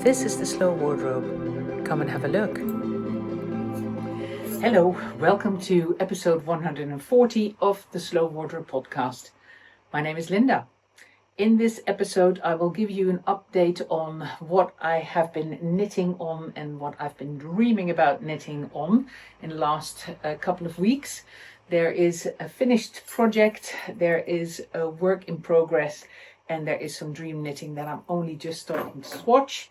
This is the Slow Wardrobe. Come and have a look. Hello, welcome to episode 140 of the Slow Wardrobe podcast. My name is Linda. In this episode, I will give you an update on what I have been knitting on and what I've been dreaming about knitting on in the last couple of weeks. There is a finished project, there is a work in progress, and there is some dream knitting that I'm only just starting to swatch.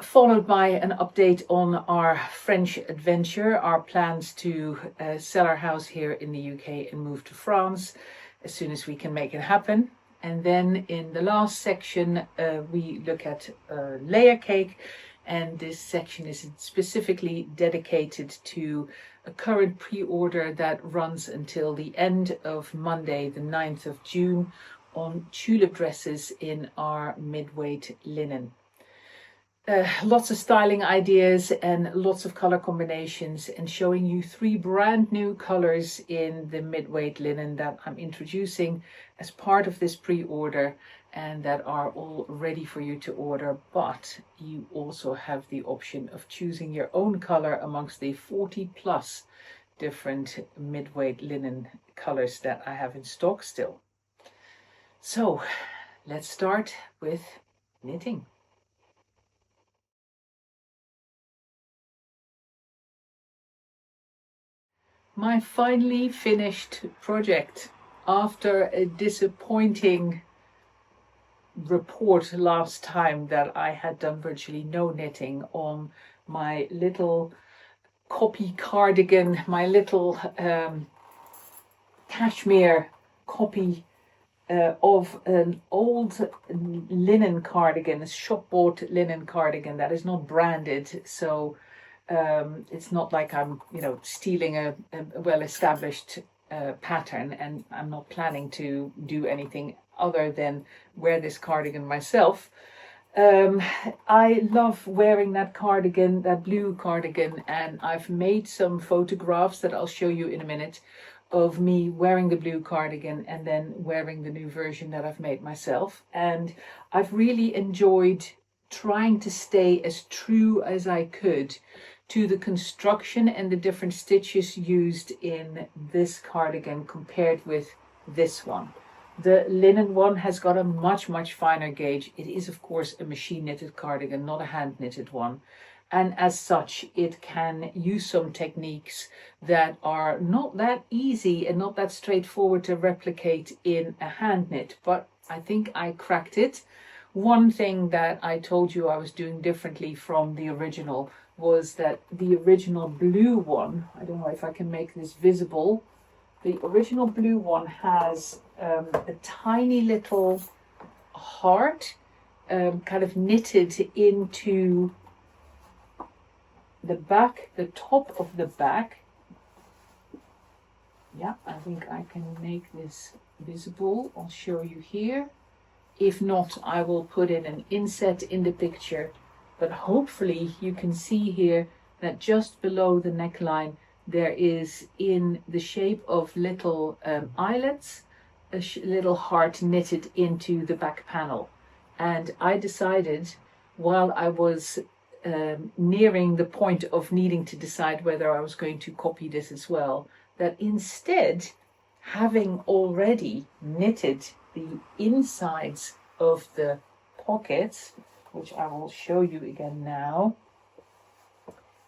Followed by an update on our French adventure, our plans to sell our house here in the UK and move to France as soon as we can make it happen. And then in the last section, we look at Layercake, and this section is specifically dedicated to a current pre-order that runs until the end of Monday, the 9th of June, on Tulip Dresses in our mid-weight linen. Lots of styling ideas and lots of color combinations, and showing you 3 brand new colors in the mid-weight linen that I'm introducing as part of this pre-order and that are all ready for you to order, but you also have the option of choosing your own color amongst the 40 plus different mid-weight linen colors that I have in stock still. So let's start with knitting. My finally finished project after a disappointing report last time that I had done virtually no knitting on my little copy cardigan, my little cashmere copy of an old linen cardigan, a shop-bought linen cardigan that is not branded, so it's not like I'm, stealing a well-established pattern, and I'm not planning to do anything other than wear this cardigan myself. I love wearing that cardigan, that blue cardigan, and I've made some photographs that I'll show you in a minute of me wearing the blue cardigan and then wearing the new version that I've made myself. And I've really enjoyed trying to stay as true as I could to the construction and the different stitches used in this cardigan compared with this one. The linen one has got a much finer gauge. It is of course a machine knitted cardigan, not a hand knitted one. And as such, it can use some techniques that are not that easy and not that straightforward to replicate in a hand knit, but I think I cracked it. One thing that I told you I was doing differently from the original was that the original blue one, I don't know if I can make this visible, the original blue one has a tiny little heart kind of knitted into the back, the top of the back. Yeah, I think I can make this visible. I'll show you here. If not, I will put in an inset in the picture. But hopefully you can see here that just below the neckline there is, in the shape of little eyelets, a little heart knitted into the back panel. And I decided, while I was nearing the point of needing to decide whether I was going to copy this as well, that instead, having already knitted the insides of the pockets, which I will show you again now,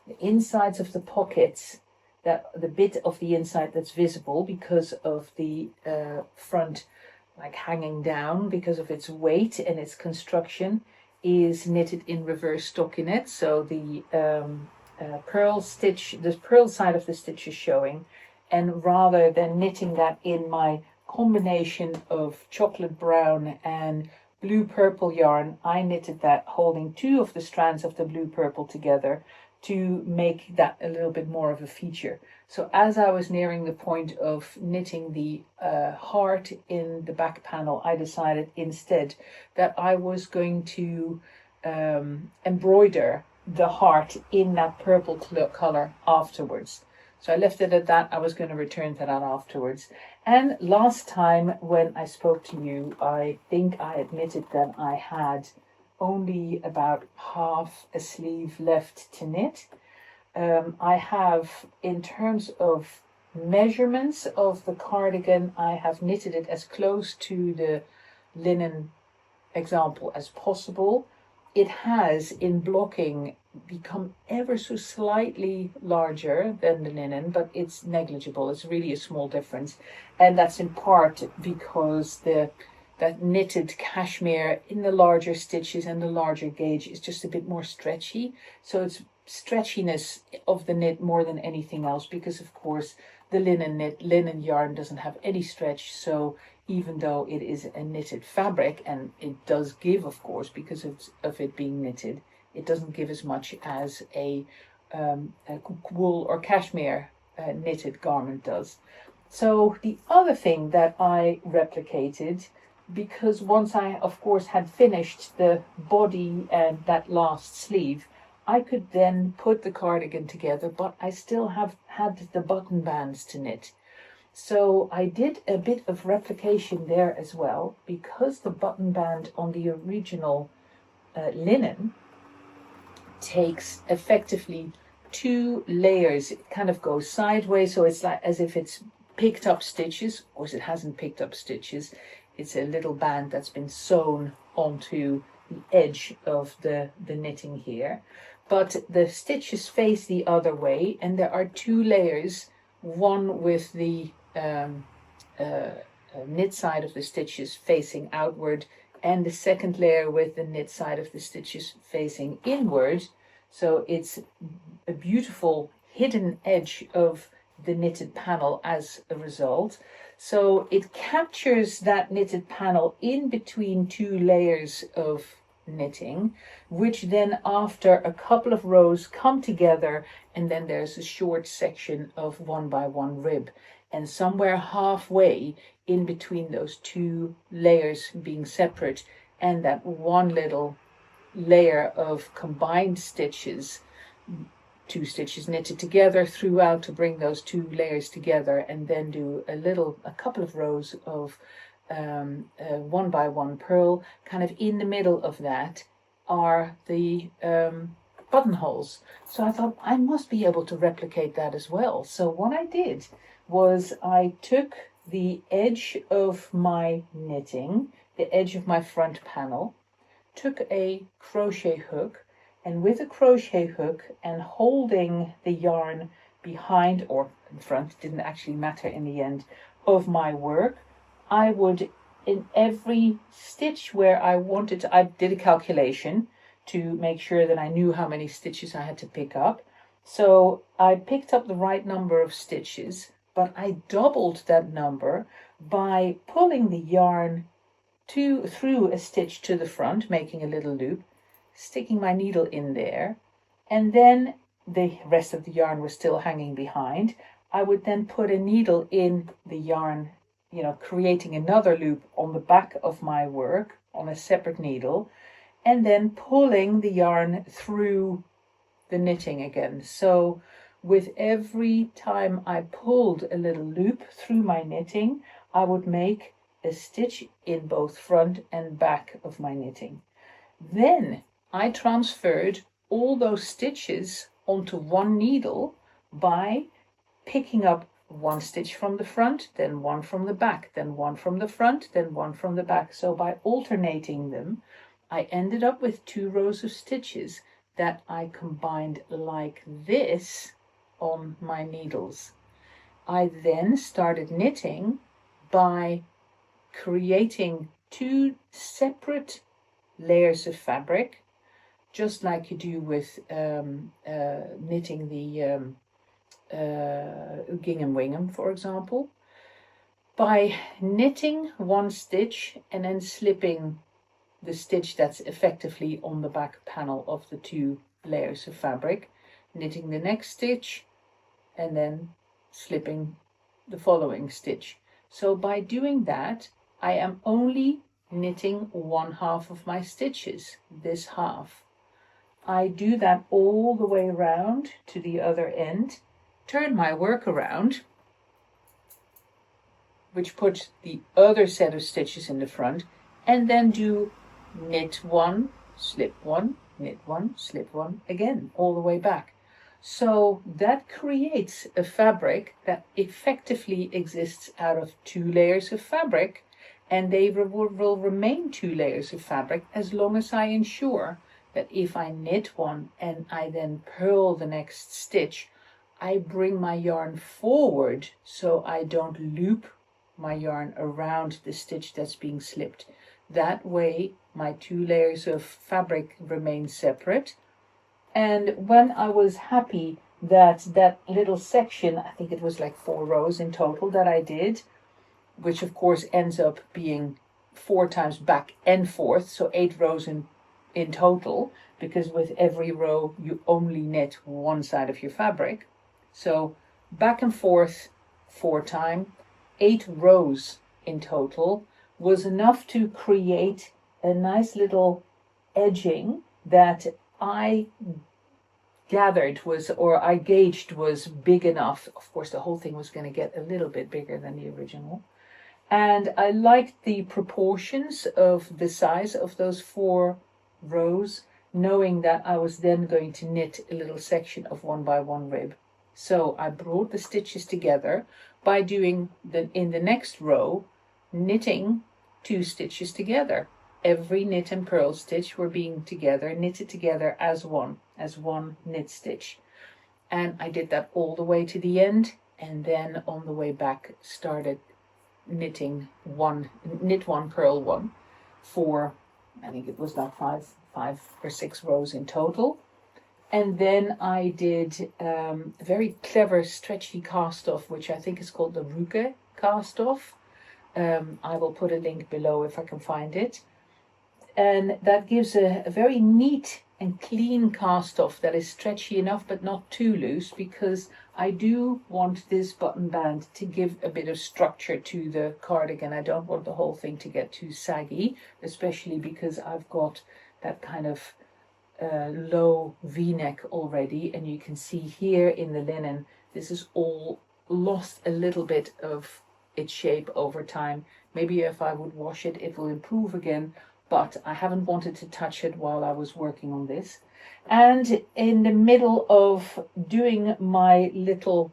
the insides of the pockets, that the bit of the inside that's visible because of the front like hanging down because of its weight and its construction, is knitted in reverse stockinette. So the purl stitch, the purl side of the stitch is showing, and rather than knitting that in my combination of chocolate brown and blue purple yarn, I knitted that holding 2 of the strands of the blue purple together to make that a little bit more of a feature. So as I was nearing the point of knitting the heart in the back panel, I decided instead that I was going to embroider the heart in that purple color afterwards. So I left it at that. I was going to return to that afterwards. And last time when I spoke to you, I think I admitted that I had only about half a sleeve left to knit. I have, in terms of measurements of the cardigan, I have knitted it as close to the linen example as possible. It has, in blocking, become ever so slightly larger than the linen, but it's negligible. It's really a small difference, and that's in part because that knitted cashmere in the larger stitches and the larger gauge is just a bit more stretchy. So it's stretchiness of the knit more than anything else, because of course the linen yarn doesn't have any stretch. So even though it is a knitted fabric, and it does give, of course, because of it being knitted, it doesn't give as much as a wool or cashmere knitted garment does. So the other thing that I replicated, because once I, of course, had finished the body and that last sleeve, I could then put the cardigan together, but I still had the button bands to knit. So I did a bit of replication there as well, because the button band on the original linen takes effectively 2 layers. It kind of goes sideways, so it's like as if it's picked up stitches. Of course, it hasn't picked up stitches. It's a little band that's been sewn onto the edge of the knitting here. But the stitches face the other way, and there are 2 layers, one with the knit side of the stitches facing outward, and the second layer with the knit side of the stitches facing inward. So it's a beautiful hidden edge of the knitted panel as a result. So it captures that knitted panel in between 2 layers of knitting, which then after a couple of rows come together, and then there's a short section of 1 by 1 rib, and somewhere halfway in between those 2 layers being separate and that one little layer of combined stitches, 2 stitches knitted together throughout to bring those 2 layers together, and then do a couple of rows of 1 by 1 purl. Kind of in the middle of that are the buttonholes. So I thought I must be able to replicate that as well. So what I did was I took the edge of my knitting, the edge of my front panel, took a crochet hook, and with a crochet hook and holding the yarn behind or in front, didn't actually matter in the end, of my work, I would, in every stitch where I wanted to, I did a calculation to make sure that I knew how many stitches I had to pick up. So I picked up the right number of stitches, but I doubled that number by pulling the yarn through a stitch to the front, making a little loop, sticking my needle in there, and then the rest of the yarn was still hanging behind. I would then put a needle in the yarn, creating another loop on the back of my work on a separate needle, and then pulling the yarn through the knitting again. So with every time I pulled a little loop through my knitting, I would make a stitch in both front and back of my knitting. Then I transferred all those stitches onto one needle by picking up 1 stitch from the front, then 1 from the back, then 1 from the front, then 1 from the back. So by alternating them, I ended up with 2 rows of stitches that I combined like this on my needles. I then started knitting by creating 2 separate layers of fabric, just like you do with knitting the gingham wingham, for example, by knitting 1 stitch and then slipping the stitch that's effectively on the back panel of the 2 layers of fabric, knitting the next stitch and then slipping the following stitch. So by doing that, I am only knitting 1/2 of my stitches, this half. I do that all the way around to the other end, turn my work around, which puts the other set of stitches in the front, and then do knit 1, slip one, knit one, slip one, again, all the way back. So that creates a fabric that effectively exists out of 2 layers of fabric, and they will remain 2 layers of fabric as long as I ensure that if I knit one and I then purl the next stitch, I bring my yarn forward so I don't loop my yarn around the stitch that's being slipped. That way my 2 layers of fabric remain separate. And when I was happy that that little section, I think it was like 4 rows in total that I did, which of course ends up being 4 times back and forth, so 8 rows in total, because with every row you only knit one side of your fabric. So back and forth 4 times, 8 rows in total was enough to create a nice little edging that I gathered was, or I gauged was big enough. Of course, the whole thing was going to get a little bit bigger than the original. And I liked the proportions of the size of those 4 rows, knowing that I was then going to knit a little section of 1 by 1 rib. So I brought the stitches together by doing in the next row, knitting 2 stitches together. Every knit and purl stitch were being knitted together as one knit stitch. And I did that all the way to the end, and then on the way back started knitting knit 1, purl 1 for, I think it was like 5 or 6 rows in total. And then I did a very clever stretchy cast off, which I think is called the Ruke cast off. I will put a link below if I can find it. And that gives a very neat and clean cast off that is stretchy enough but not too loose, because I do want this button band to give a bit of structure to the cardigan. I don't want the whole thing to get too saggy, especially because I've got that kind of low V-neck already, and you can see here in the linen this is all lost a little bit of its shape over time. Maybe if I would wash it, it will improve again, but I haven't wanted to touch it while I was working on this. And in the middle of doing my little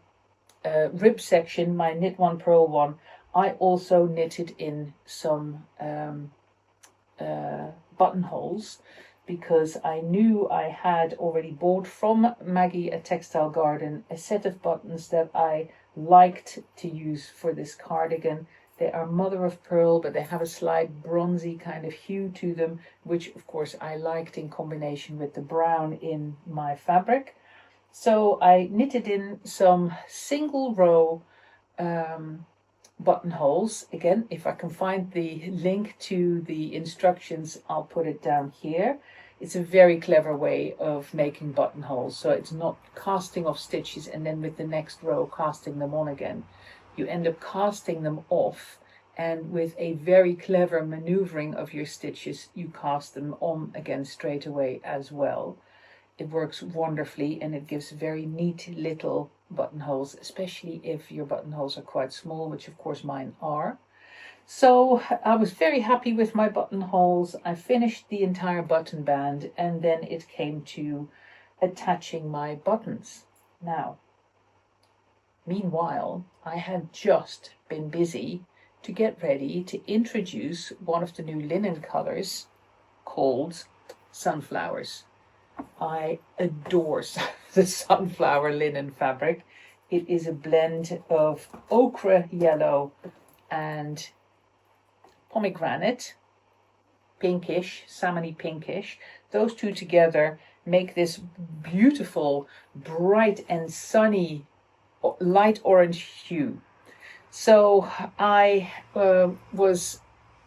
rib section, my knit 1, purl 1, I also knitted in some buttonholes, because I knew I had already bought from Maggie at Textile Garden a set of buttons that I liked to use for this cardigan. They are mother of pearl, but they have a slight bronzy kind of hue to them, which of course I liked in combination with the brown in my fabric. So I knitted in some single row buttonholes. Again, if I can find the link to the instructions, I'll put it down here. It's a very clever way of making buttonholes, so it's not casting off stitches and then with the next row casting them on again. You end up casting them off, and with a very clever maneuvering of your stitches, you cast them on again straight away as well. It works wonderfully, and it gives very neat little buttonholes, especially if your buttonholes are quite small, which of course mine are. So I was very happy with my buttonholes. I finished the entire button band, and then it came to attaching my buttons. Now, meanwhile, I had just been busy to get ready to introduce one of the new linen colors called Sunflowers. I adore the sunflower linen fabric. It is a blend of ochre yellow and pomegranate, pinkish, salmony pinkish. Those two together make this beautiful, bright and sunny light orange hue. So I was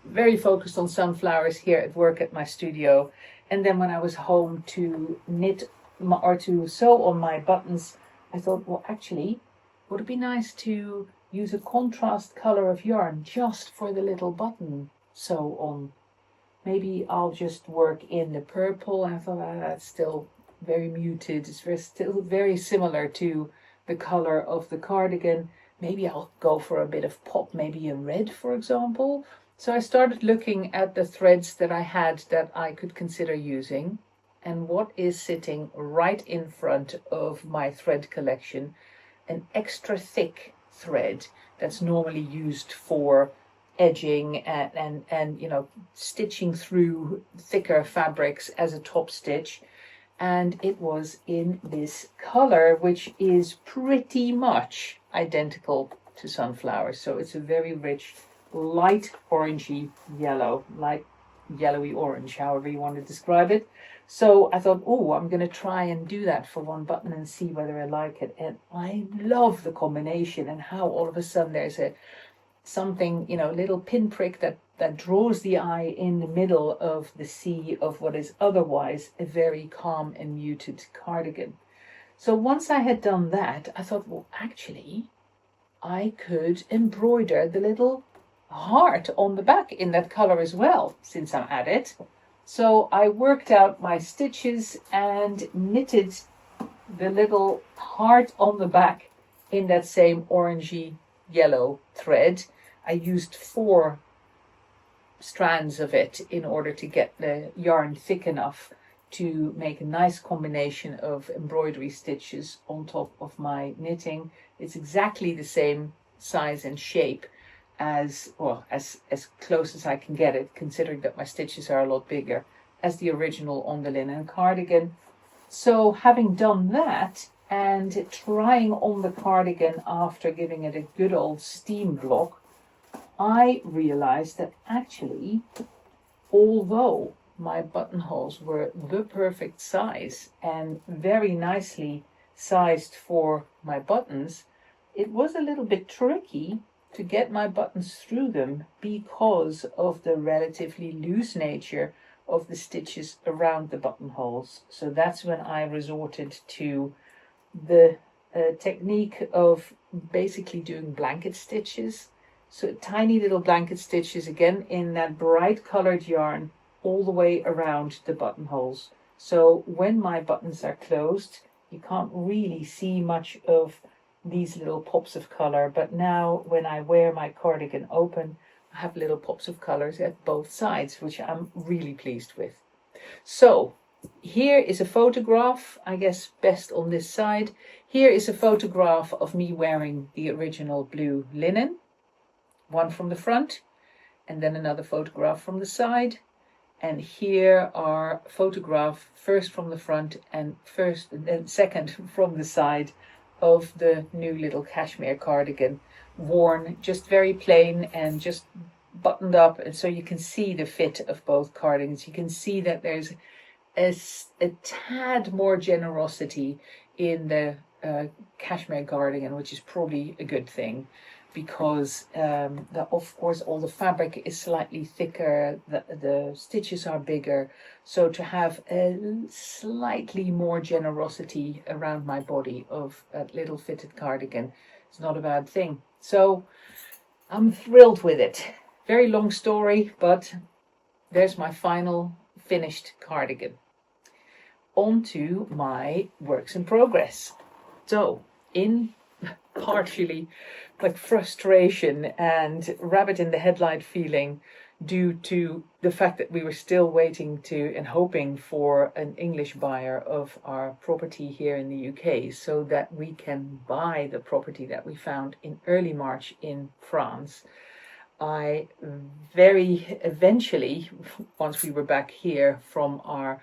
very focused on sunflowers here at work at my studio, and then when I was home to knit or to sew on my buttons, I thought, well, actually, would it be nice to use a contrast color of yarn just for the little button sew on? Maybe I'll just work in the purple. I thought, that's still very muted. It's still very similar to the color of the cardigan. Maybe I'll go for a bit of pop, maybe a red, for example. So I started looking at the threads that I had that I could consider using, and what is sitting right in front of my thread collection, an extra thick thread that's normally used for edging and you know, stitching through thicker fabrics as a top stitch. And it was in this color, which is pretty much identical to sunflowers. So it's a very rich, light orangey yellow, light yellowy orange, however you want to describe it. So I thought, oh, I'm going to try and do that for one button and see whether I like it. And I love the combination and how all of a sudden there's something, you know, a little pinprick that draws the eye in the middle of the sea of what is otherwise a very calm and muted cardigan. So once I had done that, I thought, well, actually, I could embroider the little heart on the back in that color as well, since I'm at it. So I worked out my stitches and knitted the little heart on the back in that same orangey yellow thread. I used 4 strands of it in order to get the yarn thick enough to make a nice combination of embroidery stitches on top of my knitting. It's exactly the same size and shape as, well, as close as I can get it, considering that my stitches are a lot bigger, as the original on the linen cardigan. So having done that and trying on the cardigan after giving it a good old steam block, I realized that actually, although my buttonholes were the perfect size and very nicely sized for my buttons, it was a little bit tricky to get my buttons through them because of the relatively loose nature of the stitches around the buttonholes. So that's when I resorted to the technique of basically doing blanket stitches. So tiny little blanket stitches, again in that bright colored yarn, all the way around the buttonholes. So when my buttons are closed, you can't really see much of these little pops of color, but now when I wear my cardigan open, I have little pops of colors at both sides, which I'm really pleased with. So here is a photograph, I guess best on this side. Here is a photograph of me wearing the original blue linen, one from the front, and then another photograph from the side. And here are photographs first from the front and second from the side of the new little cashmere cardigan, worn just very plain and just buttoned up. And so you can see the fit of both cardigans. You can see that there's a tad more generosity in the cashmere cardigan, which is probably a good thing, because of course all the fabric is slightly thicker, the stitches are bigger, so to have a slightly more generosity around my body of a little fitted cardigan is not a bad thing. So I'm thrilled with it. Very long story, but there's my final finished cardigan. On to my works in progress. So in partially like frustration and rabbit in the headlight feeling due to the fact that we were still waiting to and hoping for an English buyer of our property here in the UK so that we can buy the property that we found in early March in France. I very eventually, once we were back here from our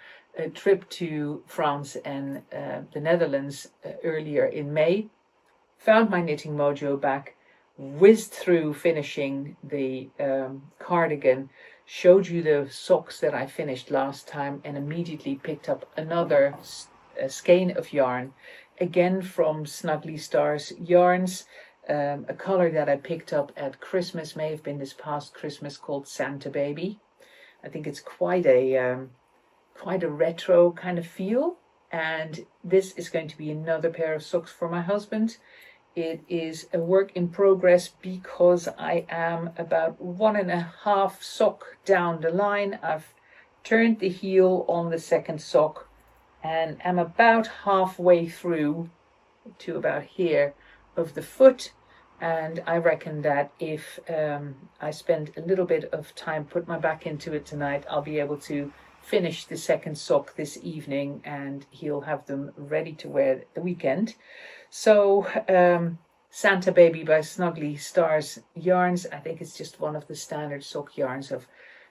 trip to France and the Netherlands earlier in May, found my knitting mojo back, whizzed through finishing the cardigan, showed you the socks that I finished last time, and immediately picked up another skein of yarn, again from Snuggly Stars Yarns, a color that I picked up at Christmas, may have been this past Christmas, called Santa Baby. I think it's quite a retro kind of feel, and this is going to be another pair of socks for my husband. It is a work in progress because I am about 1.5 sock down the line. I've turned the heel on the second sock and am about halfway through to about here of the foot. And I reckon that if I spend a little bit of time, put my back into it tonight, I'll be able to finish the second sock this evening, and he'll have them ready to wear the weekend. So Santa Baby by Snuggly Stars Yarns, I think it's just one of the standard sock yarns of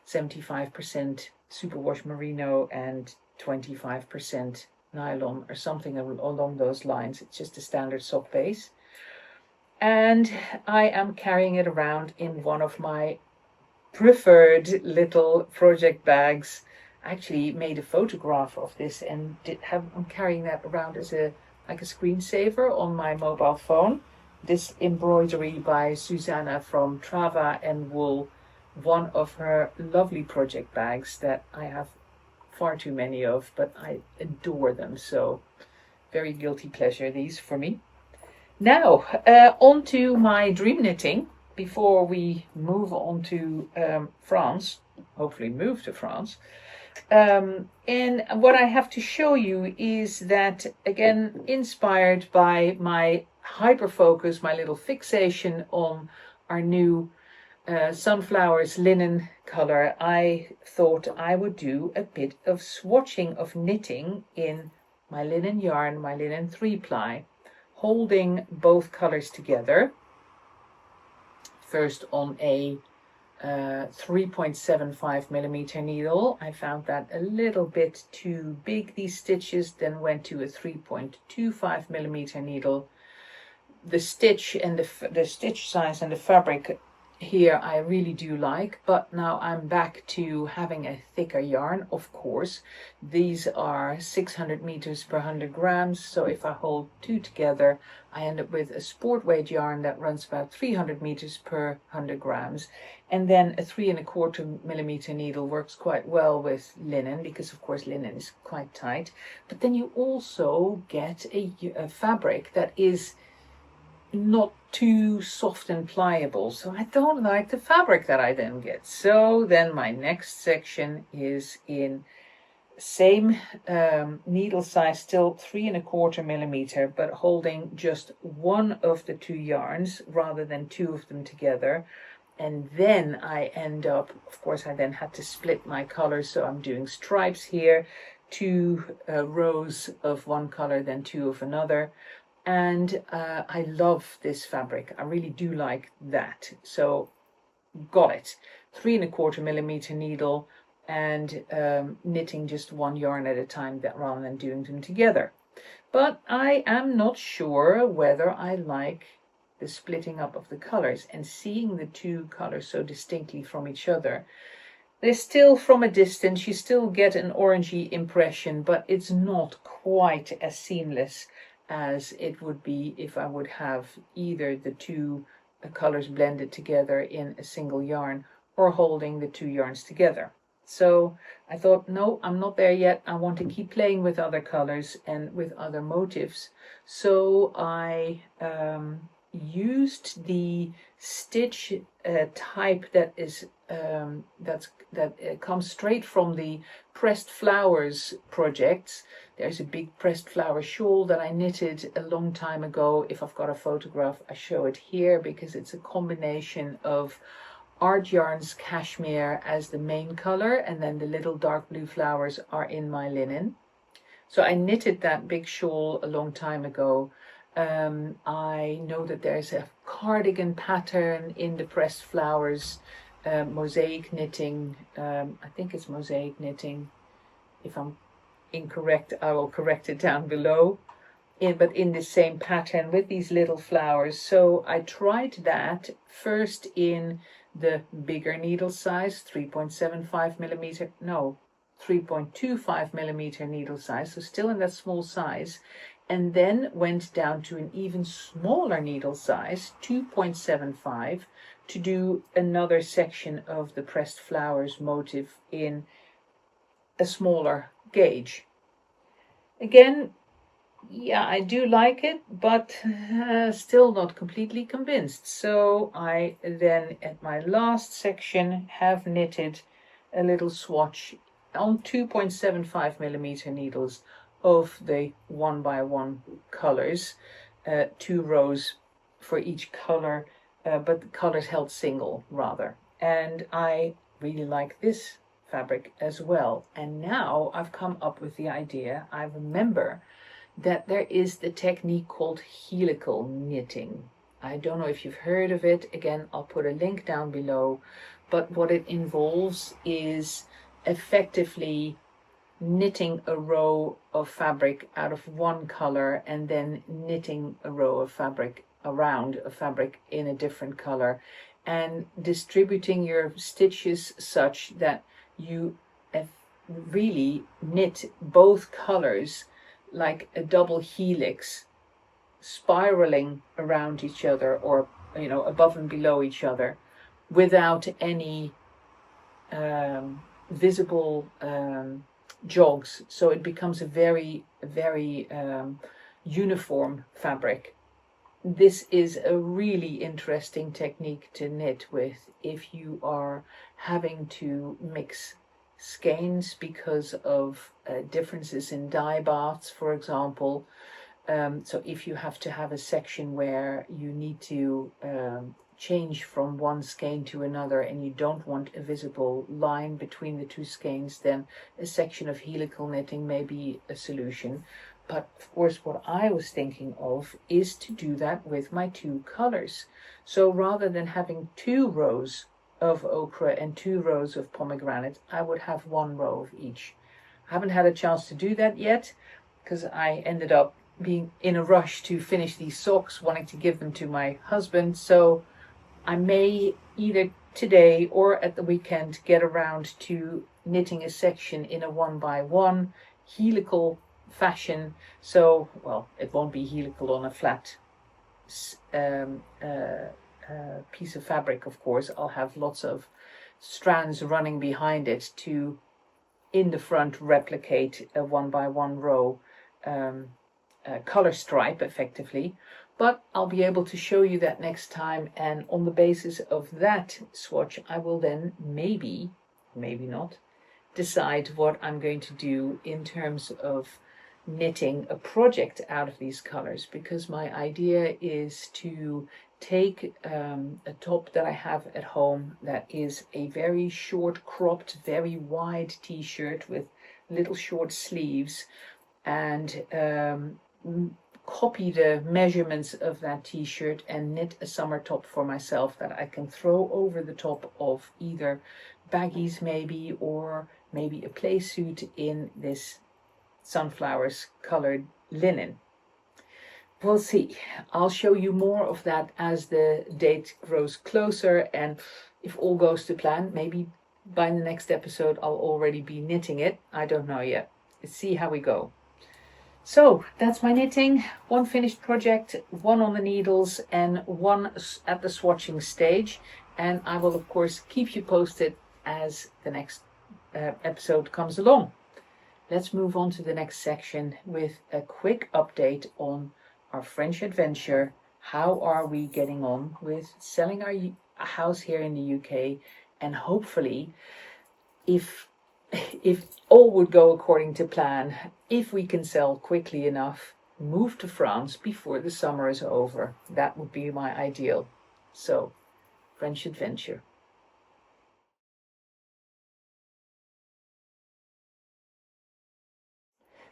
75% superwash merino and 25% nylon or something along those lines. It's just a standard sock base. And I am carrying it around in one of my preferred little project bags. I actually made a photograph of this and I'm carrying that around as like a screensaver on my mobile phone. This embroidery by Susanna from Trava and Wool, one of her lovely project bags that I have far too many of, but I adore them. So very guilty pleasure, these for me. Now, on to my dream knitting before we move on to France, hopefully move to France. And what I have to show you is that, again, inspired by my hyper focus, my little fixation on our new Sunflowers linen color, I thought I would do a bit of swatching of knitting in my linen yarn, my linen 3-ply, holding both colors together. First on a 3.75 millimeter needle. I found that a little bit too big, these stitches, then went to a 3.25 millimeter needle. The stitch and the stitch size and the fabric here I really do like, but now I'm back to having a thicker yarn, of course. These are 600 meters per 100 grams, so if I hold two together, I end up with a sport weight yarn that runs about 300 meters per 100 grams. And then a 3.25 millimeter needle works quite well with linen, because of course linen is quite tight. But then you also get a fabric that is not too soft and pliable, so I don't like the fabric that I then get. So then my next section is in same needle size, still 3.25 millimeter, but holding just one of the two yarns rather than two of them together. And then I end up, of course I then had to split my colors, so I'm doing stripes here, 2 rows of one color, then 2 of another. And I love this fabric. I really do like that. So got it. 3.25 millimeter needle and knitting just one yarn at a time rather than doing them together. But I am not sure whether I like the splitting up of the colors and seeing the two colors so distinctly from each other. They're still, from a distance, you still get an orangey impression, but it's not quite as seamless as it would be if I would have either the two colors blended together in a single yarn or holding the two yarns together. So I thought, no, I'm not there yet. I want to keep playing with other colors and with other motifs. So I used the stitch type that is comes straight from the Pressed Flowers projects. There's a big pressed flower shawl that I knitted a long time ago. If I've got a photograph, I show it here, because it's a combination of Art Yarn's cashmere as the main color, and then the little dark blue flowers are in my linen. So I knitted that big shawl a long time ago. I know that there's a cardigan pattern in the Pressed Flowers mosaic knitting. I think it's mosaic knitting. If I'm incorrect, I will correct it down below. But in the same pattern with these little flowers. So I tried that first in the bigger needle size, 3.75 millimeter, no, 3.25 millimeter needle size, so still in that small size, and then went down to an even smaller needle size, 2.75, to do another section of the Pressed Flowers motif in a smaller gauge. Again, yeah, I do like it, but still not completely convinced. So I then, at my last section, have knitted a little swatch on 2.75 millimeter needles of the 1x1 colors, 2 rows for each color, but the colors held single rather. And I really like this fabric as well. And now I've come up with the idea, I remember that there is the technique called helical knitting. I don't know if you've heard of it. Again, I'll put a link down below. But what it involves is effectively knitting a row of fabric out of one color and then knitting a row of fabric around a fabric in a different color, and distributing your stitches such that you really knit both colors like a double helix, spiraling around each other, or above and below each other, without any visible jogs. So it becomes a very uniform fabric. This is a really interesting technique to knit with if you are having to mix skeins because of differences in dye baths, for example. So if you have to have a section where you need to change from one skein to another and you don't want a visible line between the two skeins, then a section of helical knitting may be a solution. But of course what I was thinking of is to do that with my two colors. So rather than having 2 rows of ochre and 2 rows of pomegranate, I would have 1 row of each. I haven't had a chance to do that yet because I ended up being in a rush to finish these socks, wanting to give them to my husband. So I may either today or at the weekend get around to knitting a section in a 1x1 helical fashion. So, well, it won't be helical on a flat piece of fabric, of course. I'll have lots of strands running behind it to, in the front, replicate a 1x1 row color stripe effectively. But I'll be able to show you that next time, and on the basis of that swatch I will then maybe not decide what I'm going to do in terms of knitting a project out of these colors, because my idea is to take a top that I have at home that is a very short cropped, very wide t-shirt with little short sleeves, and copy the measurements of that t-shirt and knit a summer top for myself that I can throw over the top of either baggies maybe, or maybe a play suit in this sunflowers colored linen. We'll see. I'll show you more of that as the date grows closer, and if all goes to plan, maybe by the next episode I'll already be knitting it. I don't know yet. Let's see how we go. So that's my knitting. 1 finished project, 1 on the needles, and 1 at the swatching stage. And I will of course keep you posted as the next episode comes along. Let's move on to the next section with a quick update on our French adventure. How are we getting on with selling our house here in the UK? And hopefully, if all would go according to plan, if we can sell quickly enough, move to France before the summer is over. That would be my ideal. So, French adventure.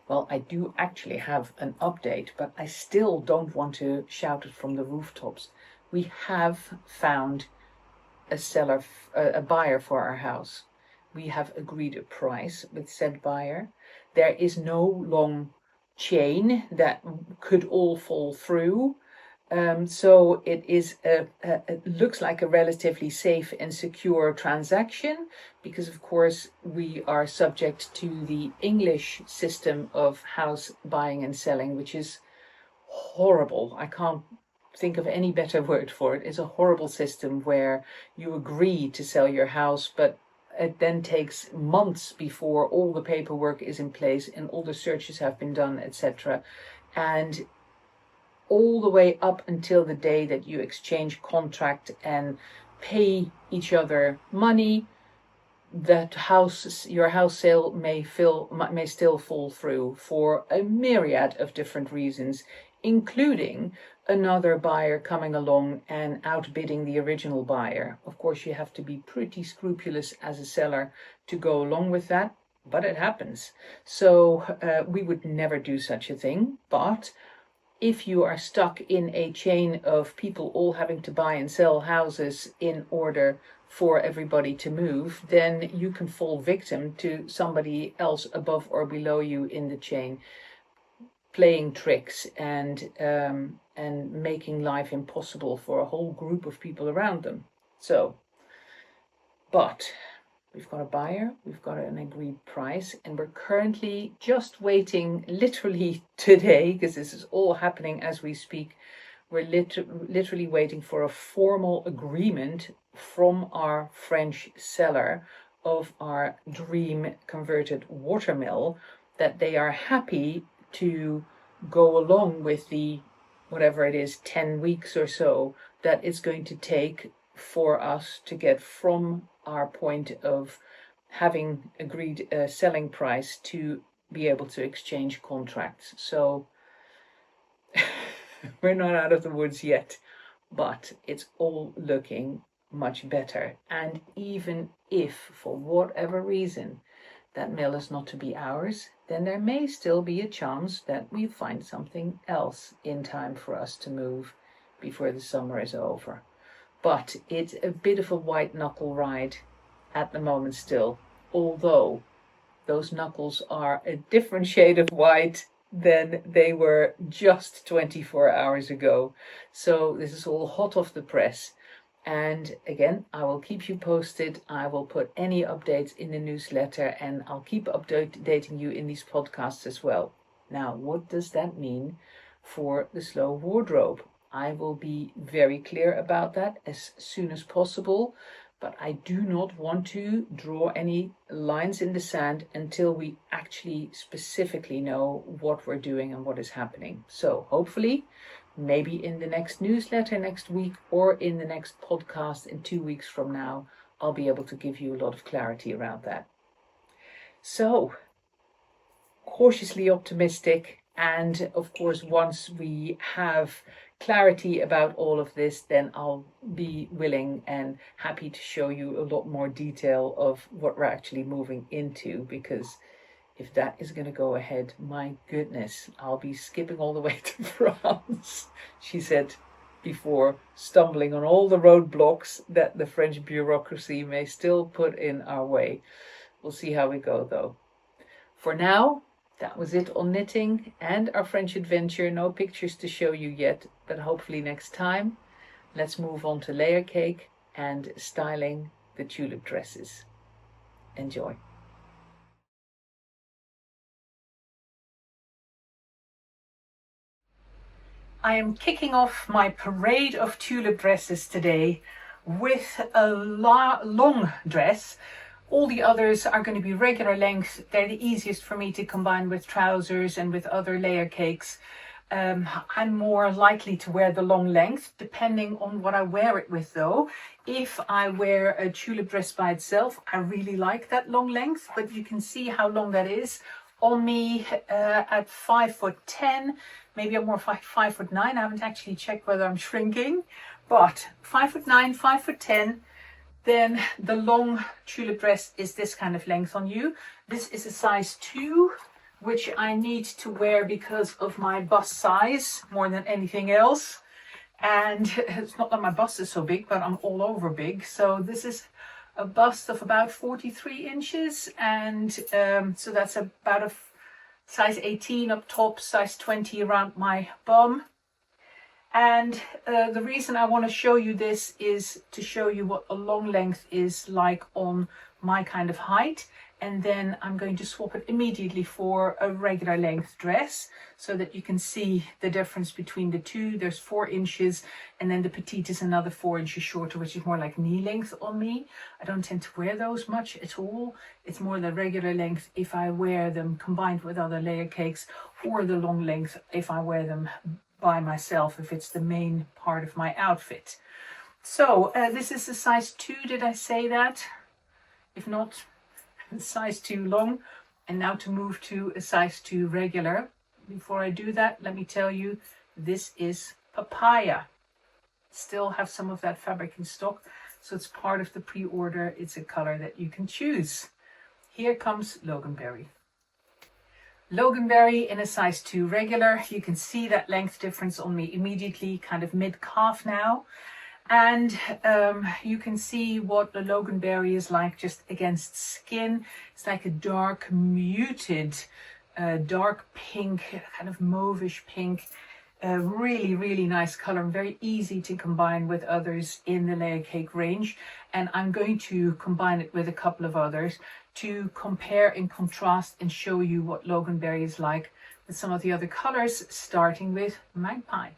Well, I do actually have an update, but I still don't want to shout it from the rooftops. We have found a buyer for our house. We have agreed a price with said buyer. There is no long chain that could all fall through. So it is it looks like a relatively safe and secure transaction, because of course we are subject to the English system of house buying and selling, which is horrible. I can't think of any better word for it. It's a horrible system where you agree to sell your house, but it then takes months before all the paperwork is in place and all the searches have been done, etc. And all the way up until the day that you exchange contract and pay each other money, your house sale may still fall through for a myriad of different reasons, including another buyer coming along and outbidding the original buyer. Of course, you have to be pretty scrupulous as a seller to go along with that, but it happens. So we would never do such a thing. But if you are stuck in a chain of people all having to buy and sell houses in order for everybody to move, then you can fall victim to somebody else above or below you in the chain playing tricks and making life impossible for a whole group of people around them. So, but we've got a buyer, we've got an agreed price, and we're currently just waiting, literally today, because this is all happening as we speak. We're literally waiting for a formal agreement from our French seller of our dream converted watermill that they are happy to go along with the, whatever it is, 10 weeks or so that it's going to take for us to get from our point of having agreed a selling price to be able to exchange contracts. So we're not out of the woods yet, but it's all looking much better. And even if for whatever reason that mill is not to be ours, then there may still be a chance that we find something else in time for us to move before the summer is over. But it's a bit of a white knuckle ride at the moment still, although those knuckles are a different shade of white than they were just 24 hours ago. So this is all hot off the press. And again, I will keep you posted. I will put any updates in the newsletter, and I'll keep updating you in these podcasts as well. Now, what does that mean for the slow wardrobe? I will be very clear about that as soon as possible, but I do not want to draw any lines in the sand until we actually specifically know what we're doing and what is happening. So hopefully, maybe in the next newsletter next week or in the next podcast in 2 weeks from now, I'll be able to give you a lot of clarity around that. So, cautiously optimistic, and of course, once we have clarity about all of this, then I'll be willing and happy to show you a lot more detail of what we're actually moving into, because if that is going to go ahead, my goodness, I'll be skipping all the way to France, she said before, stumbling on all the roadblocks that the French bureaucracy may still put in our way. We'll see how we go though. For now, that was it on knitting and our French adventure. No pictures to show you yet, but hopefully next time. Let's move on to Layercake and styling the tulip dresses. Enjoy. I am kicking off my parade of tulip dresses today with a long dress. All the others are going to be regular length. They're the easiest for me to combine with trousers and with other layer cakes. I'm more likely to wear the long length depending on what I wear it with though. If I wear a tulip dress by itself, I really like that long length, but you can see how long that is on me at 5'10". Maybe I'm more 5'9". I haven't actually checked whether I'm shrinking, but 5'9", 5'10". Then the long tulip dress is this kind of length on you. This is a size 2, which I need to wear because of my bust size more than anything else. And it's not that my bust is so big, but I'm all over big. So this is a bust of about 43 inches. And so that's about a size 18 up top, size 20 around my bum. And the reason I want to show you this is to show you what a long length is like on my kind of height. And then I'm going to swap it immediately for a regular length dress so that you can see the difference between the two. There's 4 inches, and then the petite is another 4 inches shorter, which is more like knee length on me. I don't tend to wear those much at all. It's more the regular length if I wear them combined with other layer cakes, or the long length if I wear them by myself, if it's the main part of my outfit. So this is a size 2, did I say that? If not, size 2 long. And now to move to a size 2 regular. Before I do that, let me tell you This is Papaya. Still have some of that fabric in stock, so it's part of the pre-order. It's a color that you can choose. Here comes Loganberry. Loganberry in a size 2 regular. You can see that length difference on me immediately, kind of mid-calf now. And you can see what the Loganberry is like just against skin. It's like a dark, muted, dark pink, kind of mauvish pink. Really, really nice color, very easy to combine with others in the Layercake range. And I'm going to combine it with a couple of others to compare and contrast and show you what Loganberry is like with some of the other colors, starting with Magpie.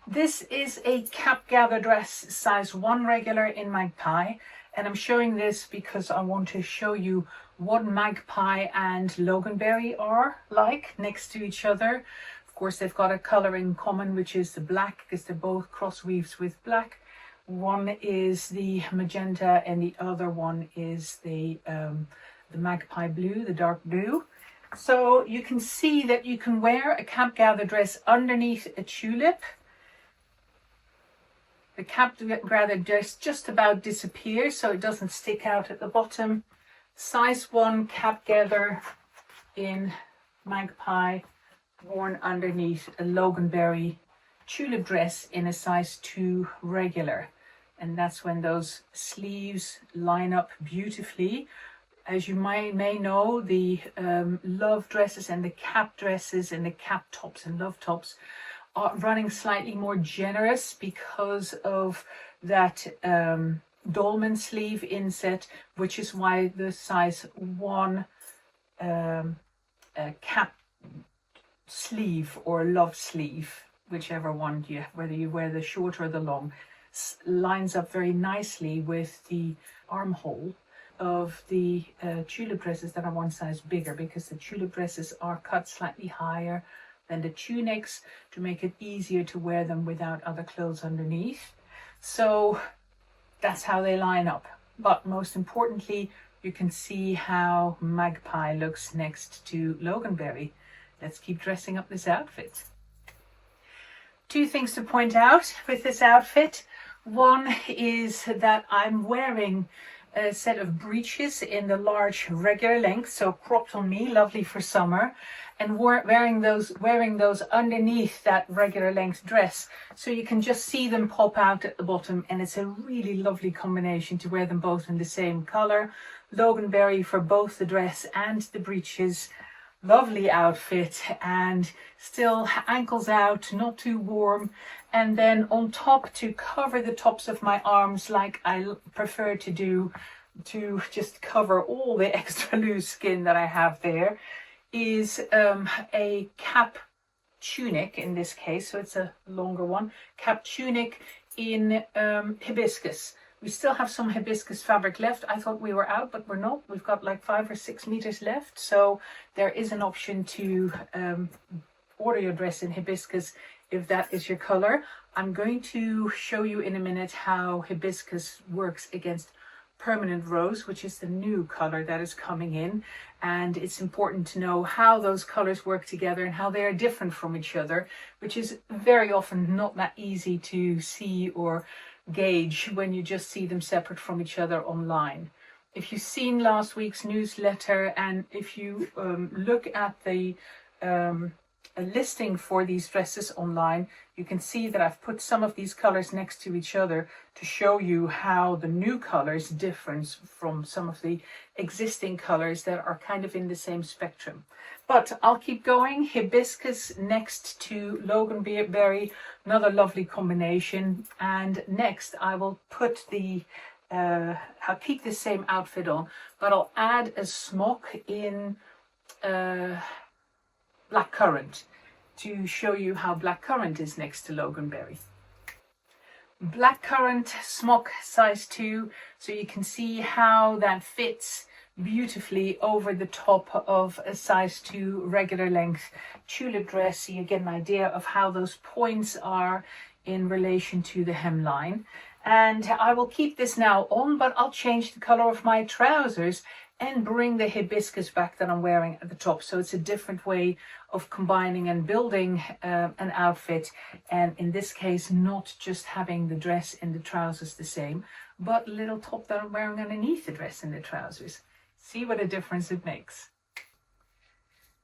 This is a cap gather dress, size 1 regular in Magpie, and I'm showing this because I want to show you what Magpie and Loganberry are like next to each other. Of course, they've got a color in common, which is the black, because they're both cross weaves with black. One is the magenta and the other one is the Magpie blue, the dark blue. So you can see that you can wear a cap gather dress underneath a tulip. The cap gather dress just about disappears, so it doesn't stick out at the bottom. Size 1 cap gather in Magpie, worn underneath a Loganberry tulip dress in a size 2 regular. And that's when those sleeves line up beautifully. As you may know, the love dresses and the cap dresses and the cap tops and love tops are running slightly more generous because of that dolman sleeve inset, which is why the size 1 cap sleeve or love sleeve, whichever one you, whether you wear the short or the long, lines up very nicely with the armhole of the tulip dresses that are one size bigger, because the tulip dresses are cut slightly higher than the tunics to make it easier to wear them without other clothes underneath. So that's how they line up. But most importantly, you can see how Magpie looks next to Loganberry. Let's keep dressing up this outfit. 2 things to point out with this outfit. One is that I'm wearing a set of breeches in the large regular length, so cropped on me, lovely for summer, and wearing those underneath that regular length dress, so you can just see them pop out at the bottom, and it's a really lovely combination to wear them both in the same color. Loganberry for both the dress and the breeches. Lovely outfit, and still ankles out, not too warm. And then on top, to cover the tops of my arms like I prefer to do, to just cover all the extra loose skin that I have there, is a cap tunic in this case, so it's a longer one, cap tunic in hibiscus. We still have some hibiscus fabric left. I thought we were out, but we're not. We've got like 5 or 6 meters left. So there is an option to order your dress in hibiscus if that is your color. I'm going to show you in a minute how hibiscus works against permanent rose, which is the new color that is coming in. And it's important to know how those colors work together and how they are different from each other, which is very often not that easy to see or gauge when you just see them separate from each other online. If you've seen last week's newsletter, and if you look at the a listing for these dresses online, you can see that I've put some of these colors next to each other to show you how the new colors differ from some of the existing colors that are kind of in the same spectrum. But I'll keep going. Hibiscus next to Loganberry, another lovely combination. And next I will put the I'll keep the same outfit on, but I'll add a smock in blackcurrant to show you how blackcurrant is next to Loganberry. Blackcurrant smock size 2, so you can see how that fits beautifully over the top of a size 2 regular length tulip dress, so you get an idea of how those points are in relation to the hemline. And I will keep this now on, but I'll change the color of my trousers and bring the hibiscus back that I'm wearing at the top. So it's a different way of combining and building an outfit, and in this case not just having the dress and the trousers the same, but a little top that I'm wearing underneath the dress and the trousers. See what a difference it makes.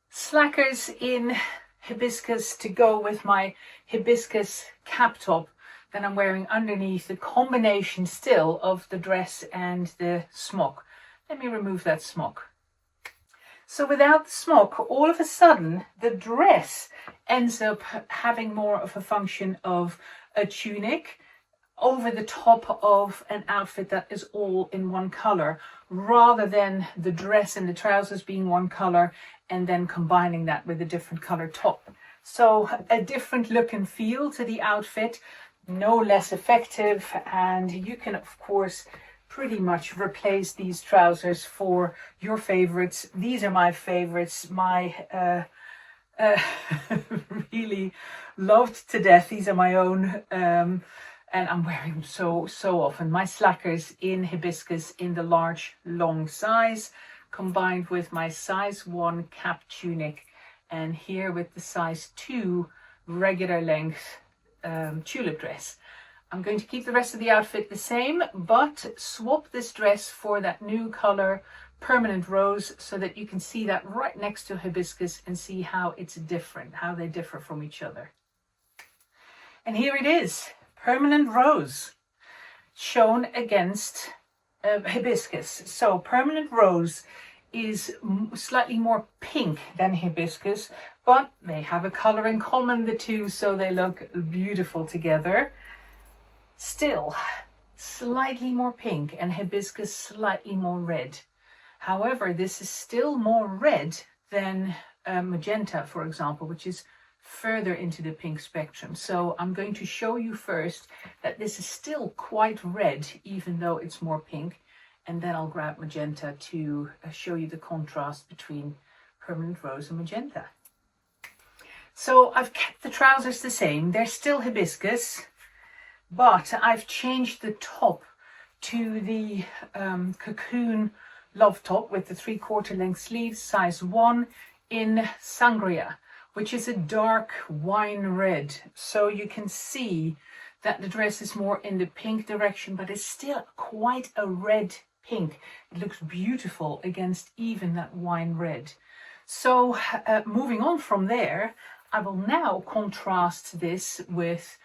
Slackers in hibiscus to go with my hibiscus cap top that I'm wearing underneath, the combination still of the dress and the smock. Let me remove that smock. So without the smock, all of a sudden the dress ends up having more of a function of a tunic over the top of an outfit that is all in one color, rather than the dress and the trousers being one color and then combining that with a different color top. So a different look and feel to the outfit, no less effective, and you can of course pretty much replace these trousers for your favorites. These are my favorites, my really loved to death. These are my own, and I'm wearing them so often. My slackers in hibiscus in the large long size, combined with my size 1 cap tunic, and here with the size 2 regular length tulip dress. I'm going to keep the rest of the outfit the same, but swap this dress for that new color permanent rose, so that you can see that right next to hibiscus and see how it's different, how they differ from each other. And here it is, permanent rose shown against hibiscus. So permanent rose is slightly more pink than hibiscus, but they have a color in common, the two, so they look beautiful together. Still slightly more pink and hibiscus slightly more red. However, this is still more red than magenta, for example, which is further into the pink spectrum. So I'm going to show you first that this is still quite red, even though it's more pink, and then I'll grab magenta to show you the contrast between permanent rose and magenta. So I've kept the trousers the same, they're still hibiscus, but I've changed the top to the cocoon love top with the 3/4 length sleeves, size 1 in sangria, which is a dark wine red. So you can see that the dress is more in the pink direction, but it's still quite a red pink. It looks beautiful against even that wine red. So moving on from there, I will now contrast this with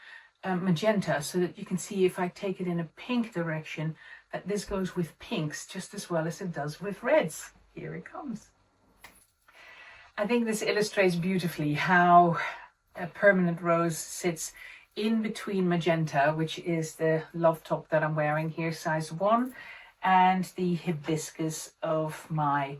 magenta, so that you can see, if I take it in a pink direction, that this goes with pinks just as well as it does with reds. Here it comes. I think this illustrates beautifully how a permanent rose sits in between magenta, which is the love top that I'm wearing here, size 1, and the hibiscus of my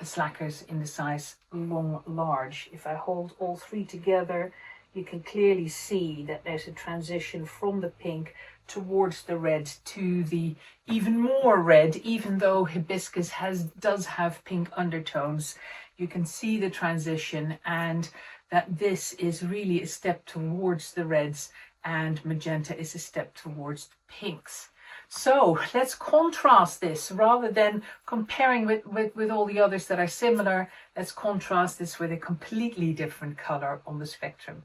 slackers in the size long large. If I hold all three together, you can clearly see that there's a transition from the pink towards the red to the even more red, even though hibiscus does have pink undertones. You can see the transition, and that this is really a step towards the reds and magenta is a step towards the pinks. So let's contrast this rather than comparing with all the others that are similar. Let's contrast this with a completely different color on the spectrum.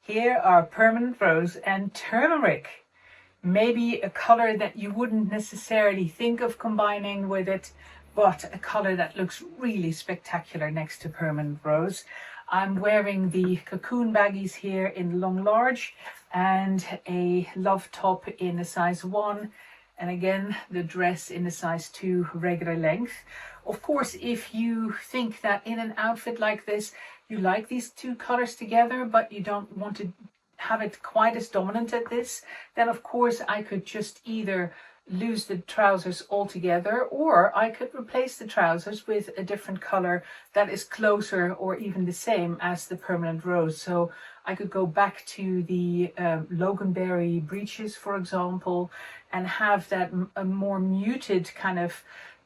Here are permanent rose and turmeric. Maybe a color that you wouldn't necessarily think of combining with it, but a color that looks really spectacular next to permanent rose. I'm wearing the cocoon baggies here in long large and a love top in a size 1, and again the dress in a size 2 regular length. Of course, if you think that in an outfit like this you like these two colors together, but you don't want to have it quite as dominant as this, then of course I could just either lose the trousers altogether, or I could replace the trousers with a different color that is closer or even the same as the permanent rose. So I could go back to the Loganberry breeches, for example, and have that a more muted kind of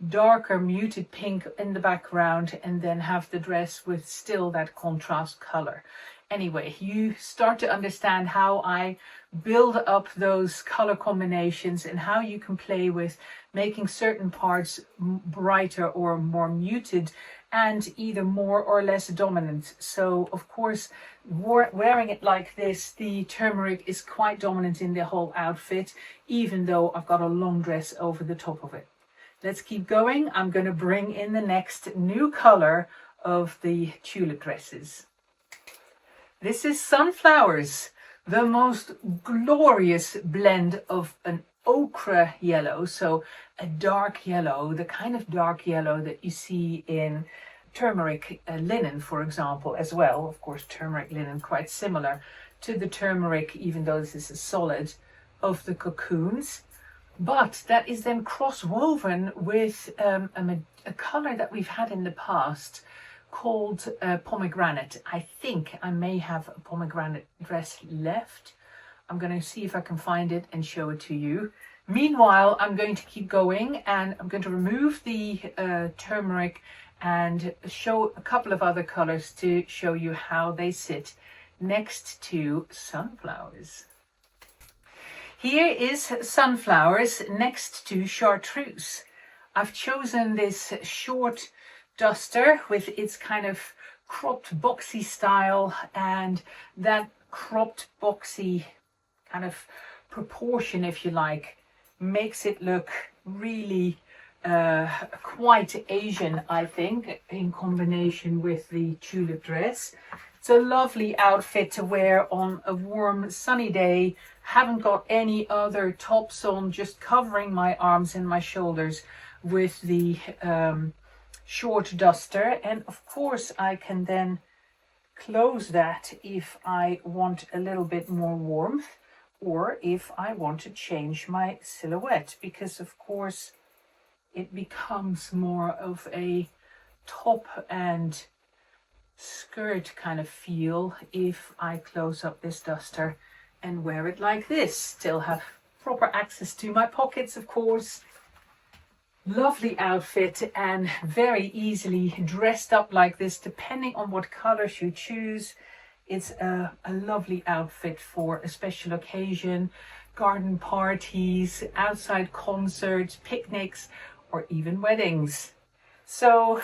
darker muted pink in the background, and then have the dress with still that contrast color. Anyway, you start to understand how I build up those color combinations and how you can play with making certain parts brighter or more muted and either more or less dominant. So of course, wearing it like this, the turmeric is quite dominant in the whole outfit, even though I've got a long dress over the top of it. Let's keep going. I'm going to bring in the next new color of the tulip dresses. This is Sunflowers, the most glorious blend of an ochre yellow, so a dark yellow, the kind of dark yellow that you see in turmeric linen, for example, as well. Of course, turmeric linen quite similar to the turmeric, even though this is a solid, of the cocoons. But that is then cross-woven with a color that we've had in the past called pomegranate. I think I may have a pomegranate dress left. I'm going to see if I can find it and show it to you. Meanwhile, I'm going to keep going and I'm going to remove the turmeric and show a couple of other colors to show you how they sit next to Sunflowers. Here is Sunflowers next to Chartreuse. I've chosen this short duster with its kind of cropped boxy style, and that cropped boxy kind of proportion, if you like, makes it look really quite Asian, I think, in combination with the tulip dress. It's a lovely outfit to wear on a warm sunny day. Haven't got any other tops on, just covering my arms and my shoulders with the short duster. And of course I can then close that if I want a little bit more warmth, or if I want to change my silhouette, because of course it becomes more of a top and skirt kind of feel if I close up this duster and wear it like this. Still have proper access to my pockets, of course. Lovely outfit and very easily dressed up like this, depending on what colors you choose. It's a lovely outfit for a special occasion, garden parties, outside concerts, picnics, or even weddings. So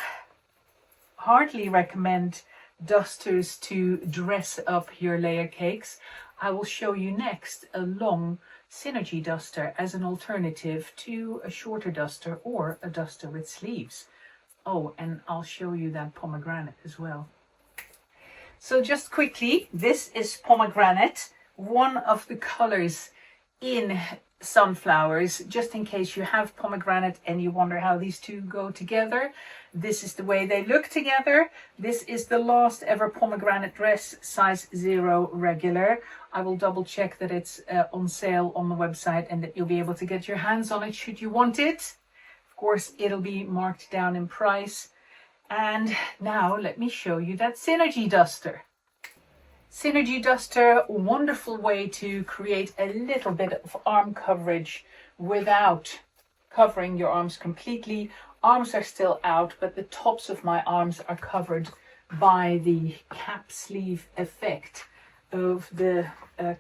hardly recommend dusters to dress up your layer cakes. I will show you next a long synergy duster as an alternative to a shorter duster or a duster with sleeves. Oh, and I'll show you that pomegranate as well. So just quickly, this is pomegranate, one of the colors in Sunflowers, just in case you have pomegranate and you wonder how these two go together. This is the way they look together. This is the last ever pomegranate dress, size 0 regular. I will double check that it's on sale on the website and that you'll be able to get your hands on it should you want it. Of course, it'll be marked down in price. And now let me show you that Synergy duster. Synergy duster, wonderful way to create a little bit of arm coverage without covering your arms completely. Arms are still out, but the tops of my arms are covered by the cap sleeve effect of the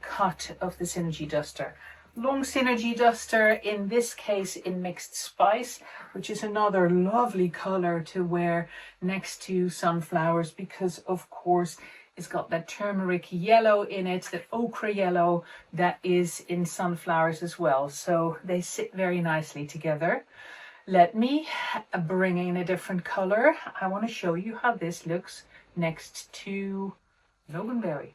cut of the Synergy duster. Long Synergy duster, in this case in Mixed Spice, which is another lovely color to wear next to Sunflowers, because of course it's got that turmeric yellow in it, that ochre yellow that is in Sunflowers as well. So they sit very nicely together. Let me bring in a different color. I want to show you how this looks next to Loganberry.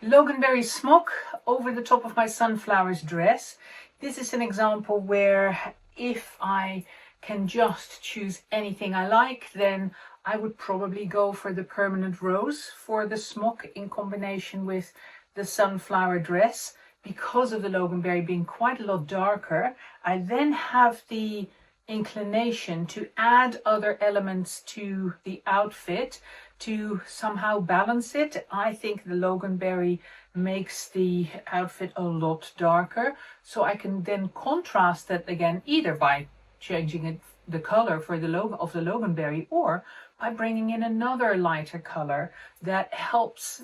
Loganberry smock over the top of my Sunflowers dress. This is an example where if I can just choose anything I like, then I would probably go for the permanent rose for the smock in combination with the Sunflower dress. Because of the Loganberry being quite a lot darker, I then have the inclination to add other elements to the outfit to somehow balance it. I think the Loganberry makes the outfit a lot darker, so I can then contrast that again either by changing it, the color for the of the loganberry, or by bringing in another lighter color that helps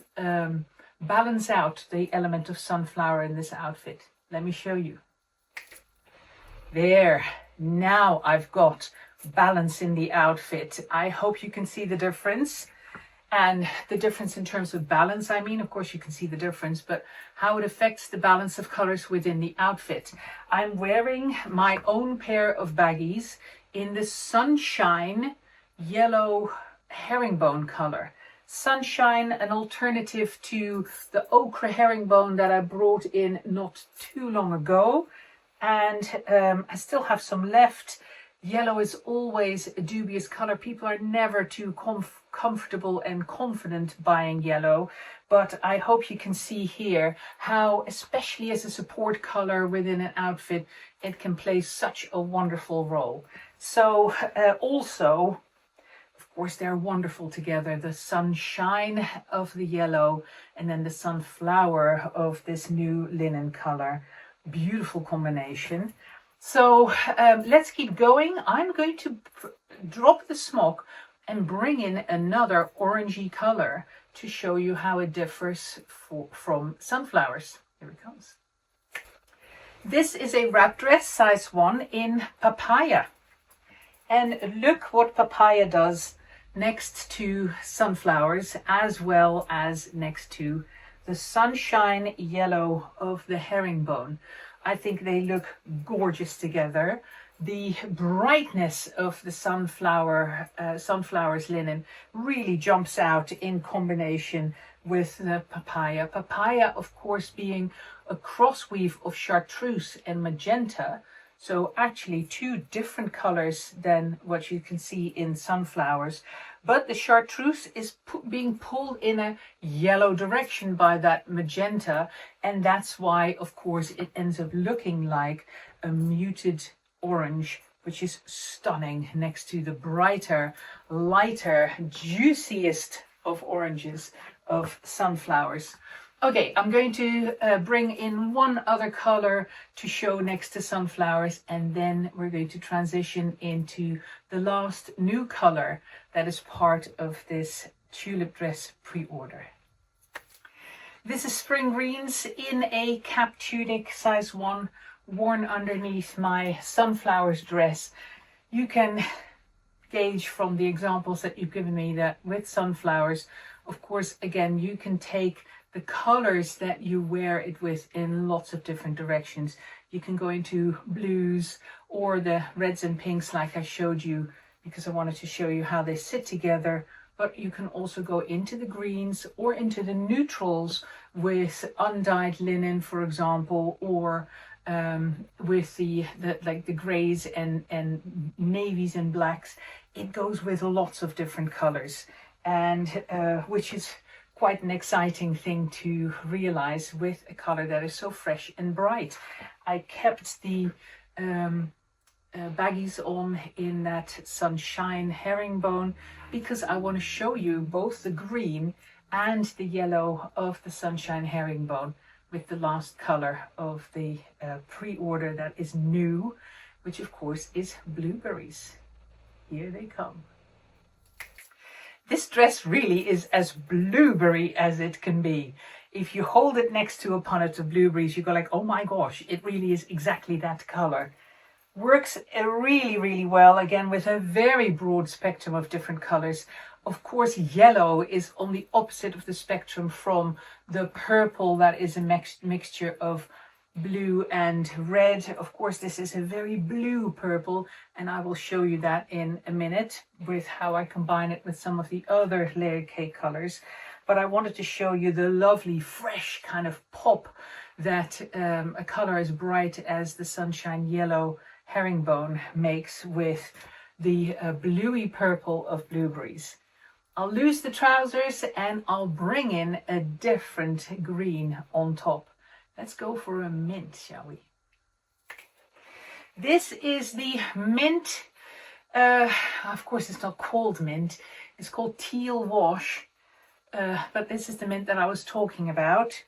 balance out the element of sunflower in this outfit. Let me show you. There, now I've got balance in the outfit. I hope you can see the difference. And the difference in terms of balance, I mean, of course you can see the difference, but how it affects the balance of colors within the outfit. I'm wearing my own pair of baggies in the Sunshine yellow herringbone color. Sunshine, an alternative to the ochre herringbone that I brought in not too long ago. And I still have some left. Yellow is always a dubious color. People are never too comfortable and confident buying yellow, but I hope you can see here how, especially as a support color within an outfit, it can play such a wonderful role. So also, of course, they're wonderful together. The sunshine of the yellow and then the sunflower of this new linen color. Beautiful combination. So let's keep going. I'm going to drop the smock and bring in another orangey color to show you how it differs from sunflowers. Here it comes. This is a wrap dress size 1 in papaya. And look what papaya does next to sunflowers, as well as next to the sunshine yellow of the herringbone. I think they look gorgeous together. The brightness of the sunflower's linen really jumps out in combination with the papaya. Papaya, of course, being a crossweave of chartreuse and magenta. So actually 2 different colors than what you can see in sunflowers. But the chartreuse is being pulled in a yellow direction by that magenta. And that's why, of course, it ends up looking like a muted orange, which is stunning next to the brighter, lighter, juiciest of oranges of sunflowers. Okay, I'm going to bring in one other color to show next to sunflowers, and then we're going to transition into the last new color that is part of this tulip dress pre-order. This is spring greens in a cap tunic size 1, worn underneath my sunflowers dress. You can gauge from the examples that you've given me that with sunflowers, of course, again, you can take the colors that you wear it with in lots of different directions. You can go into blues or the reds and pinks like I showed you, because I wanted to show you how they sit together. But you can also go into the greens or into the neutrals with undyed linen, for example, or with the grays and navies and blacks. It goes with lots of different colors, and which is quite an exciting thing to realize with a color that is so fresh and bright. I kept the baggies on in that sunshine herringbone because I want to show you both the green and the yellow of the sunshine herringbone with the last color of the pre-order that is new, which of course is blueberries. Here they come. This dress really is as blueberry as it can be. If you hold it next to a punnet of blueberries, you go like, oh my gosh, it really is exactly that color. Works really, really well, again, with a very broad spectrum of different colors. Of course, yellow is on the opposite of the spectrum from the purple that is a mixture of blue and red. Of course, this is a very blue purple, and I will show you that in a minute with how I combine it with some of the other Layercake colors. But I wanted to show you the lovely, fresh kind of pop that a color as bright as the sunshine yellow herringbone makes with the bluey purple of blueberries. I'll lose the trousers and I'll bring in a different green on top. Let's go for a mint, shall we? This is the mint. Of course, it's not called mint. It's called teal wash. But this is the mint that I was talking about.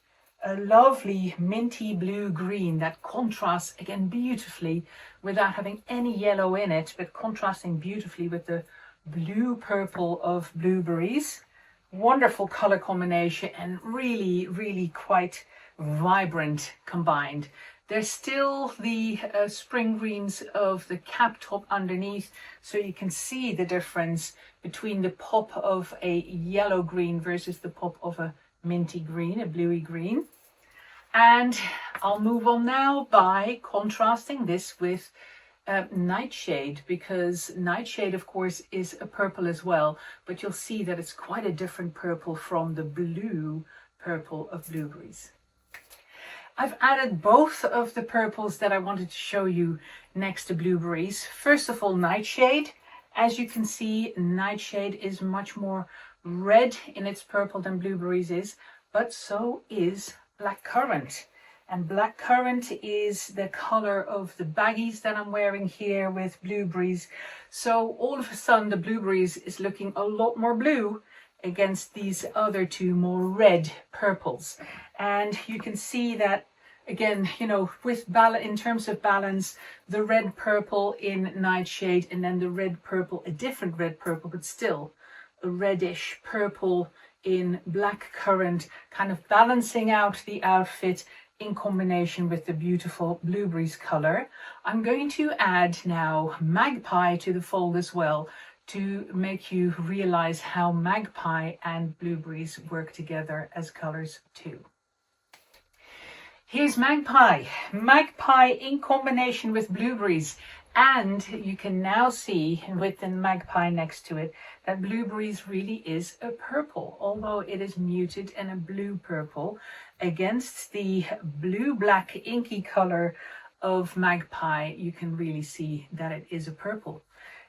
a lovely minty blue green that contrasts again beautifully without having any yellow in it, but contrasting beautifully with the blue purple of blueberries. Wonderful color combination and really, really quite vibrant combined. There's still the spring greens of the cap top underneath, so you can see the difference between the pop of a yellow green versus the pop of a minty green, a bluey green. And I'll move on now by contrasting this with Nightshade, because Nightshade of course is a purple as well, but you'll see that it's quite a different purple from the blue purple of blueberries. I've added both of the purples that I wanted to show you next to blueberries. First of all, Nightshade. As you can see, Nightshade is much more red in its purple than blueberries is, but so is Blackcurrant. And Blackcurrant is the color of the baggies that I'm wearing here with blueberries. So all of a sudden the blueberries is looking a lot more blue against these other two more red purples. And you can see that again, you know, with in terms of balance, the red purple in Nightshade and then the red purple, a different red purple, but still a reddish purple in Blackcurrant, kind of balancing out the outfit in combination with the beautiful blueberries color. I'm going to add now Magpie to the fold as well, to make you realize how Magpie and blueberries work together as colors too. Here's Magpie. Magpie in combination with blueberries. And you can now see with the Magpie next to it that blueberries really is a purple, although it is muted and a blue purple against the blue-black inky color of Magpie. You can really see that it is a purple.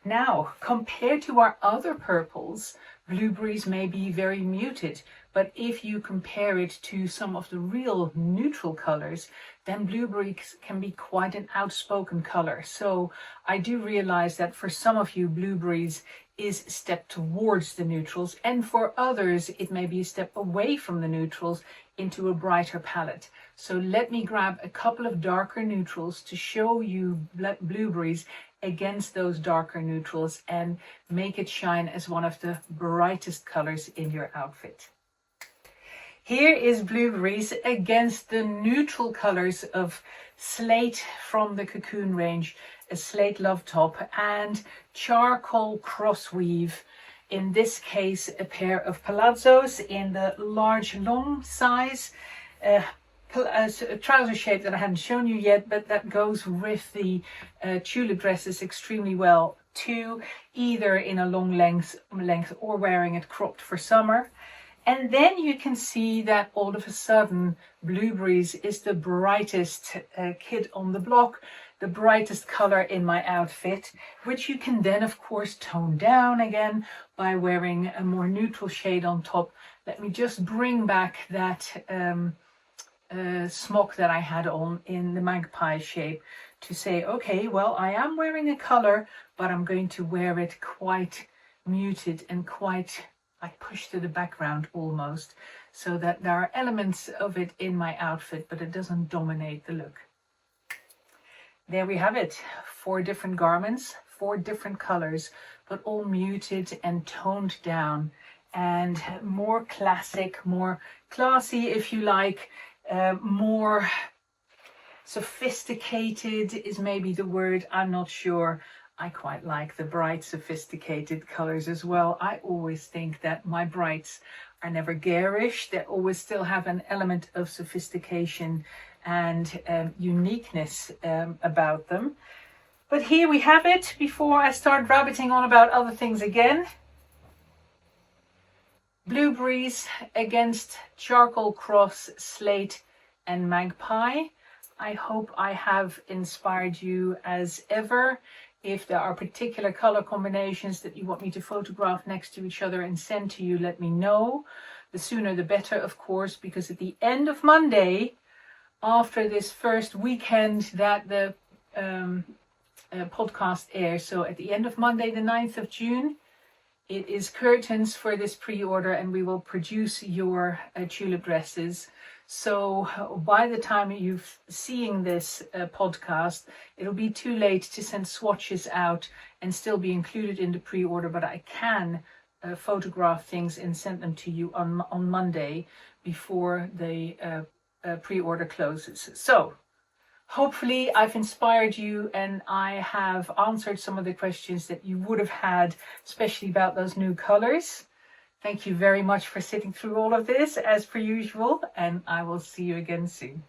Now, compared to our other purples, blueberries may be very muted, but if you compare it to some of the real neutral colors, then blueberries can be quite an outspoken color. So I do realize that for some of you, blueberries is a step towards the neutrals, and for others, it may be a step away from the neutrals into a brighter palette. So let me grab a couple of darker neutrals to show you blueberries against those darker neutrals and make it shine as one of the brightest colors in your outfit. Here is blueberries against the neutral colors of Slate from the Cocoon range, a Slate Love Top, and Charcoal Crossweave. In this case, a pair of palazzos in the large long size, a trouser shape that I hadn't shown you yet, but that goes with the tulip dresses extremely well too, either in a long length or wearing it cropped for summer. And then you can see that all of a sudden blueberries is the brightest kid on the block, the brightest color in my outfit, which you can then of course tone down again by wearing a more neutral shade on top. Let me just bring back that smock that I had on in the Magpie shape to say, okay, well, I am wearing a color, but I'm going to wear it quite muted and quite like pushed to the background almost, so that there are elements of it in my outfit, but it doesn't dominate the look. There we have it. 4 different garments, 4 different colors, but all muted and toned down and more classic, more classy, if you like, more sophisticated is maybe the word, I'm not sure. I quite like the bright, sophisticated colors as well. I always think that my brights are never garish. They always still have an element of sophistication and uniqueness about them. But here we have it before I start rabbiting on about other things again. Blueberries against Charcoal Cross, Slate and Magpie. I hope I have inspired you as ever. If there are particular color combinations that you want me to photograph next to each other and send to you, let me know. The sooner the better, of course, because at the end of Monday, after this first weekend that the podcast airs, so at the end of Monday, the 9th of June, it is curtains for this pre-order and we will produce your tulip dresses. So by the time you're seeing this podcast, it'll be too late to send swatches out and still be included in the pre-order, but I can photograph things and send them to you on Monday before the pre-order closes. So hopefully I've inspired you and I have answered some of the questions that you would have had, especially about those new colors. Thank you very much for sitting through all of this as per usual, and I will see you again soon.